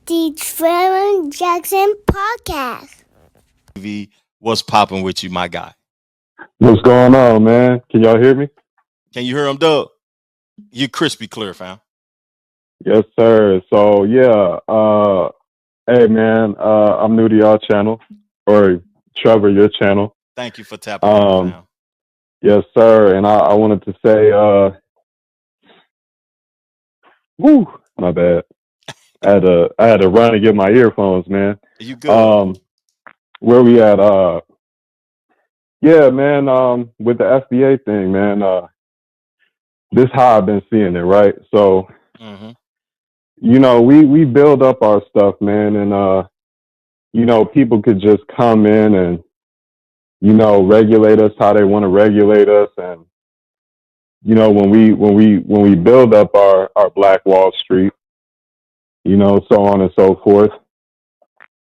The Trevor Jackson Podcast. What's popping with you, my guy? What's going on, man? Can y'all hear me? Can you hear him, Doug? You crispy clear, fam. Yes, sir. So yeah, hey man, I'm new to y'all channel, or Trevor, your channel. Thank you for tapping in, Um, fam. yes, sir. And I wanted to say, whoo, my bad. I had to run and get my earphones, man. You good? Um, where we at? Yeah, man. With the FBA thing, man. This how I've been seeing it, right? So Mm-hmm. we build up our stuff, man, and people could just come in and, regulate us how they want to regulate us. And, when we build up our Black Wall Street, so on and so forth,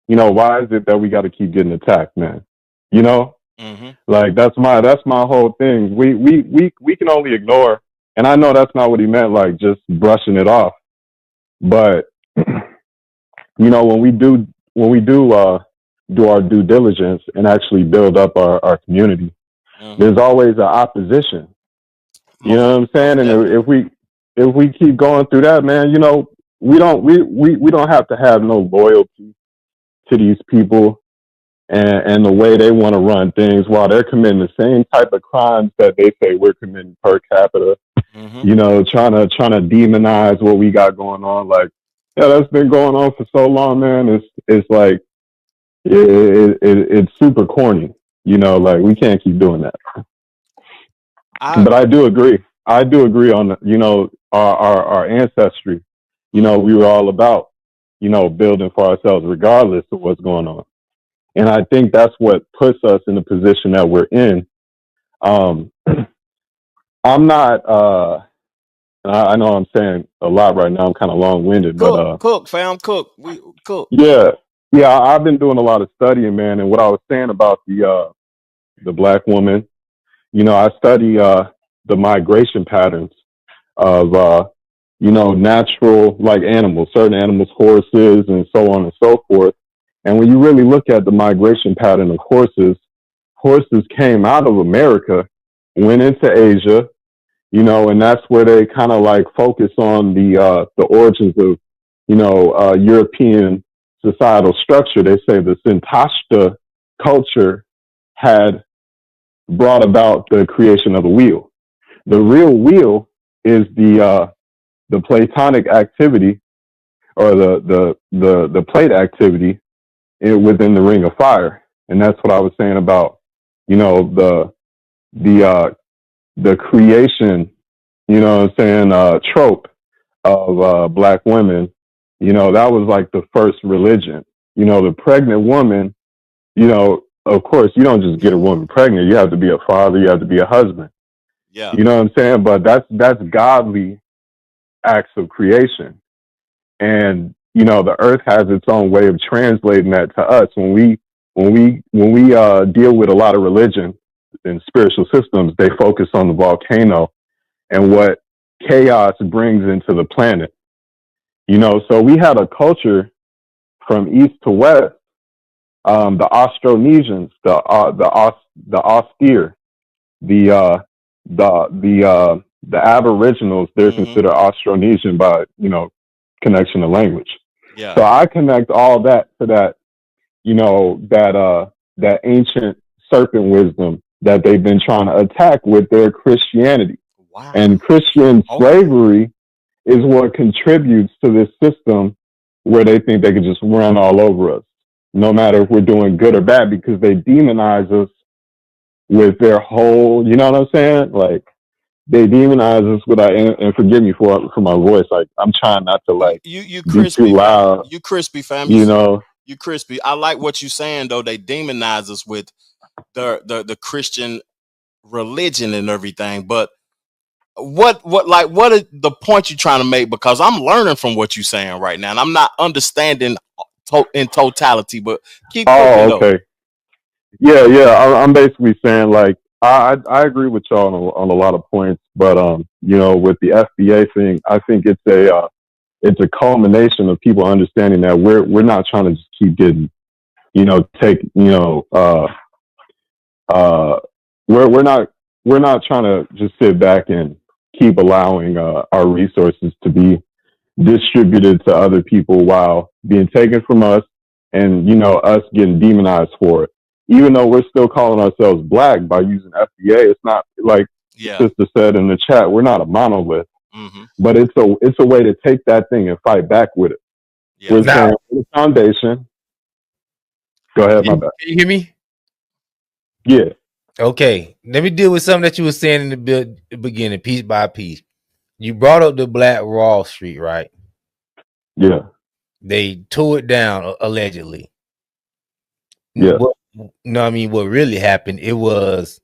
why is it that we got to keep getting attacked, man? You know, Mm-hmm. like that's my whole thing. We can only ignore, and I know that's not what he meant, like just brushing it off. But, when we do our due diligence and actually build up our community, Mm-hmm. there's always an opposition. You know what I'm saying? And Definitely. if we keep going through that, man, we don't have to have no loyalty to these people and the way they want to run things while they're committing the same type of crimes that they say we're committing per capita. Mm-hmm. Trying to demonize what we got going on. Like, yeah, that's been going on for so long, man. It's like it's super corny. Like we can't keep doing that. I. But I do agree. I do agree on our ancestry. We were all about building for ourselves regardless of what's going on. And I think that's what puts us in the position that we're in. Um, I'm not. I know I'm saying a lot right now. I'm kind of long winded, but Cook, fam, cook. We cook. yeah, yeah. I've been doing a lot of studying, man. And what I was saying about the black woman, I study the migration patterns of natural, like animals, certain animals, horses, and so on and so forth. And when you really look at the migration pattern of horses came out of America, went into Asia, and that's where they kind of like focus on the origins of European societal structure. They say the Sintashta culture had brought about the creation of the wheel. The real wheel is the Platonic activity, or the plate activity within the ring of fire. And that's what I was saying about the the uh, the creation, what I'm saying, trope of black women. That was like the first religion. The pregnant woman. Of course, you don't just get a woman pregnant. You have to be a father. You have to be a husband. Yeah. You know what I'm saying? But that's godly acts of creation. And the earth has its own way of translating that to us. When we deal with a lot of religion and spiritual systems, they focus on the volcano and what chaos brings into the planet. So we had a culture from east to west. The Austronesians, the austere, the the Aboriginals, they're Mm-hmm. considered Austronesian by connection to language. Yeah. So I connect all that to that ancient serpent wisdom that they've been trying to attack with their Christianity. Wow. And Christian Okay. slavery is what contributes to this system where they think they can just run all over us, no matter if we're doing good or bad, because they demonize us with their whole, you know what I'm saying? Like, they demonize us with and forgive me for my voice. Like, I'm trying not to You like you you be too crispy, fam. loud, You crispy, fam. you know. You crispy. I like what you saying though. They demonize us with the Christian religion and everything. But what is the point you trying to make? Because I'm learning from what you're saying right now, and I'm not understanding in totality. But keep cooking Oh, though. okay. Yeah, yeah. I'm basically saying like I agree with y'all on a lot of points, but with the FBA thing, I think it's a culmination of people understanding that we're not trying to just keep getting, take, we're not trying to just sit back and keep allowing our resources to be distributed to other people while being taken from us, and us getting demonized for it. Even though we're still calling ourselves black by using FBA, it's not like the Yeah. sister said in the chat. We're not a monolith, Mm-hmm. but it's a way to take that thing and fight back with it. Yeah. We're Now, saying the foundation. Go ahead, my can bad. you hear me? Yeah, Okay, let me deal with something that you were saying in the beginning, piece by piece. You brought up the Black Wall Street, right? yeah, They tore it down allegedly. yes, No, I mean, what really happened? It was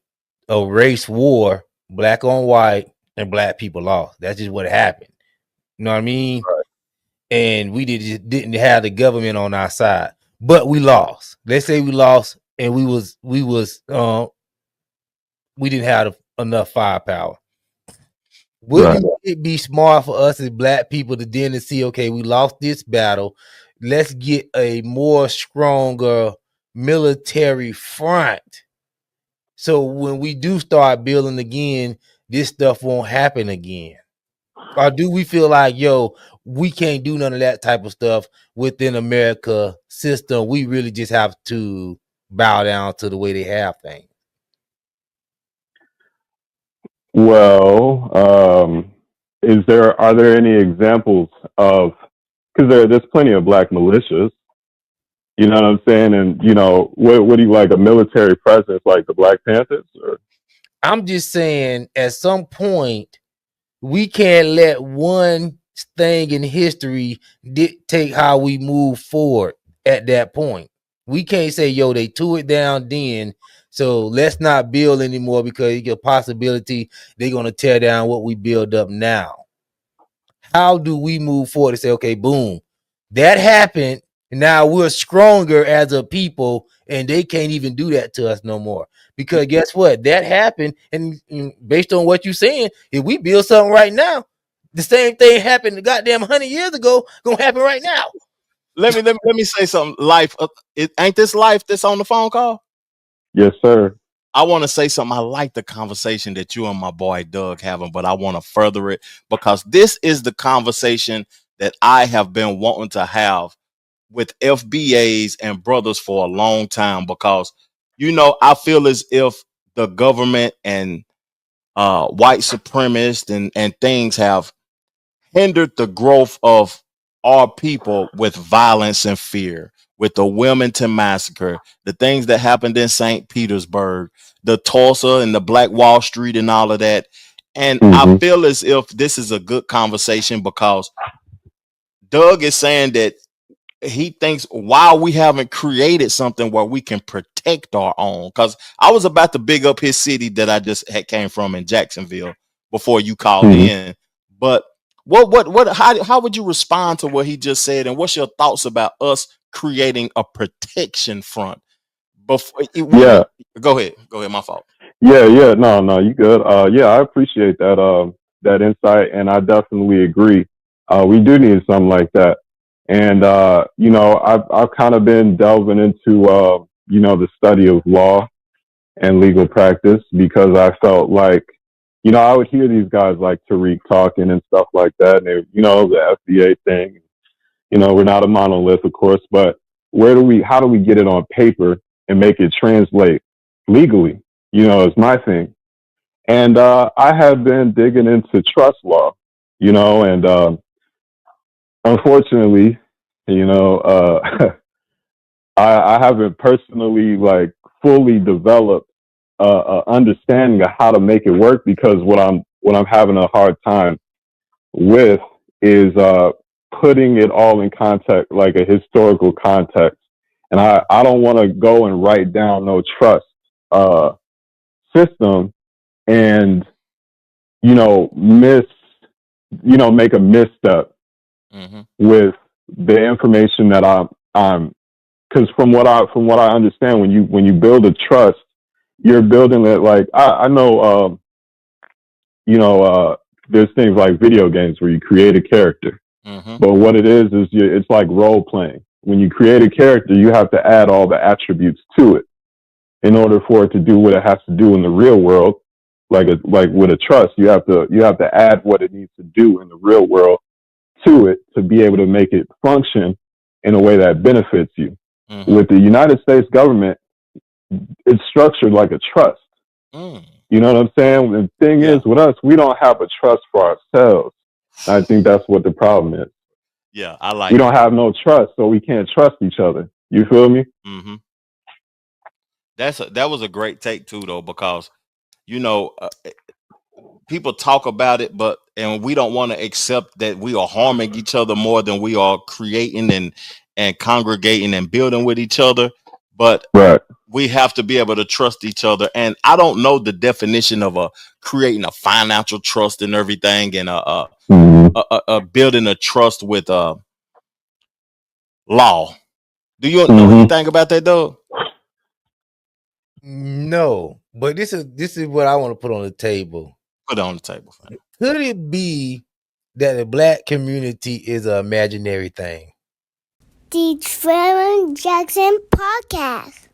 a race war, black on white, and black people lost. That's just what happened. You know what I mean? right, And we just didn't have the government on our side, but we lost. Let's say we lost, and we didn't have enough firepower. right. Wouldn't it be smart for us as black people to then to see, okay, we lost this battle. Let's get a more stronger military front. So when we do start building again, this stuff won't happen again. Or do we feel like, yo, we can't do none of that type of stuff within America system? We really just have to bow down to the way they have things. Well, are there any examples of, because there's plenty of black militias, you know what I'm saying? And, what do you like, a military presence like the Black Panthers? Or? I'm just saying, at some point, we can't let one thing in history dictate how we move forward at that point. We can't say, yo, they tore it down then, so let's not build anymore because it's a possibility they're going to tear down what we build up now. How do we move forward and say, okay, boom, that happened. Now we're stronger as a people, and they can't even do that to us no more. Because guess what? That happened, and based on what you're saying, if we build something right now, the same thing happened goddamn 100 years ago, gonna happen right now. Let me say something. Life, ain't this life that's on the phone call? Yes, sir. I want to say something. I like the conversation that you and my boy Doug having, but I want to further it because this is the conversation that I have been wanting to have with FBAs and brothers for a long time because, I feel as if the government and white supremacists and things have hindered the growth of our people with violence and fear, with the Wilmington massacre, the things that happened in St. Petersburg, the Tulsa and the Black Wall Street and all of that. And I Mm-hmm. feel as if this is a good conversation because Doug is saying that he thinks why we haven't created something where we can protect our own. Because I was about to big up his city that I just came from in Jacksonville before you called Mm-hmm. in. But how would you respond to what he just said? And what's your thoughts about us creating a protection front? Before Yeah, go ahead. My fault. yeah. No, you good. Yeah, I appreciate that insight, and I definitely agree. We do need something like that. And I've kind of been delving into the study of law and legal practice because I felt like I would hear these guys like Tariq talking and stuff like that, and they, the FBA thing. We're not a monolith, of course, but how do we get it on paper and make it translate legally? Is my thing. And I have been digging into trust law, and unfortunately, I haven't personally like fully developed understanding of how to make it work because what I'm having a hard time with is putting it all in context, like a historical context. And I don't want to go and write down no trust system and make a misstep Mm-hmm. with the information that I'm because from what I understand, when you build a trust, you're building it like I know there's things like video games where you create a character, But what it is it's like role playing. When you create a character, you have to add all the attributes to it in order for it to do what it has to do in the real world. Like with a trust, you have to add what it needs to do in the real world to it to be able to make it function in a way that benefits you. With the United States government, it's structured like a trust. You know what I'm saying? The thing is, with us, we don't have a trust for ourselves. I think that's what the problem is. Yeah, I like. We don't have no trust, so we can't trust each other. You feel me? That was a great take too, though, because people talk about it, and we don't want to accept that we are harming each other more than we are creating and congregating and building with each other. But we have to be able to trust each other. And I don't know the definition of creating a financial trust and everything, and building a trust with law. Do you know anything about that, though? No, but this is what I want to put on the table. Put it on the table. Could it be that the black community is an imaginary thing? The Trevor Jackson Podcast.